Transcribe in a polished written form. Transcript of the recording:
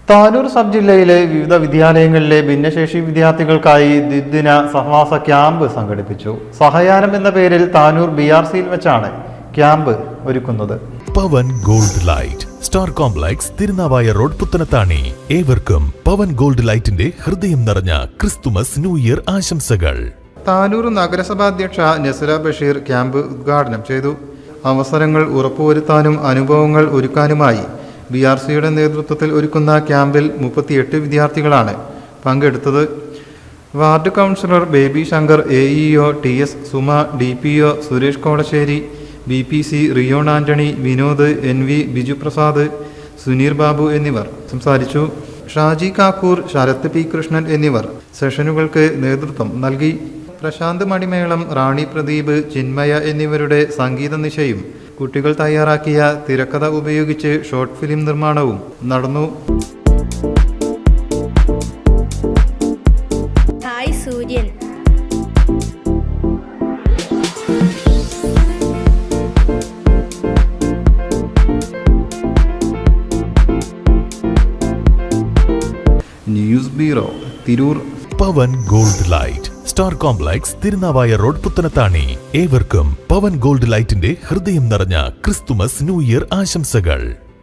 Tanur sub ജില്ലയിലെ വിവിധ വിദ്യാലയങ്ങളിലെ ഭിന്നശേഷി വിദ്യാർത്ഥികൾക്കായി ദ്വിദിന സഹവാസ ക്യാമ്പ് സംഘടിപ്പിച്ചു. സഹയാനം എന്ന പേരിൽ താനൂർ BRCയിൽ വെച്ചാണ് ക്യാമ്പ് ഒരുക്കുന്നത്. Pavan gold light star complex, Thirunavaya road, Puthanathani. ഏവർക്കും പവൻ ഗോൾഡ് ലൈറ്റിന്റെ ഹൃദയം നിറഞ്ഞ ക്രിസ്തുമസ് ന്യൂ ഇയർ ആശംസകൾ. താനൂർ നഗരസഭാ അധ്യക്ഷ നസ്ര ബഷീർ ക്യാമ്പ് ഉദ്ഘാടനം ചെയ്തു. അവസരങ്ങൾ ഉറപ്പുവരുത്താനും അനുഭവങ്ങൾ ഒരുക്കാനുമായി BRCയുടെ നേതൃത്വത്തിൽ ഒരുക്കുന്ന ക്യാമ്പിൽ 38 വിദ്യാർത്ഥികളാണ് പങ്കെടുത്തത്. Ward councillor Baby Shankar, AEO TS Suma, DPO Suresh Kodassery, BPC Riyon Antony, Vinod, NV Biju Prasad, Suneer Babu എന്നിവർ സംസാരിച്ചു. ഷാജി കാക്കൂർ, ശരത് P കൃഷ്ണൻ എന്നിവർ സെഷനുകൾക്ക് നേതൃത്വം നൽകി. പ്രശാന്ത് മണിമേളം, റാണി പ്രദീപ്, ചിന്മയ എന്നിവരുടെ സംഗീത നിശയും കുട്ടികൾ തയ്യാറാക്കിയ തിരക്കഥ ഉപയോഗിച്ച് ഷോർട്ട് ഫിലിം നിർമ്മാണവും നടന്നു. Hi Suryan. News bureau, Tirur. Pavan gold light star complex, Thirunavaya road, Puthanathani. ഏവർക്കും പവൻ ഗോൾഡ് ലൈറ്റിന്റെ ഹൃദയം നിറഞ്ഞ ക്രിസ്തുമസ് ന്യൂ ഇയർ ആശംസകൾ.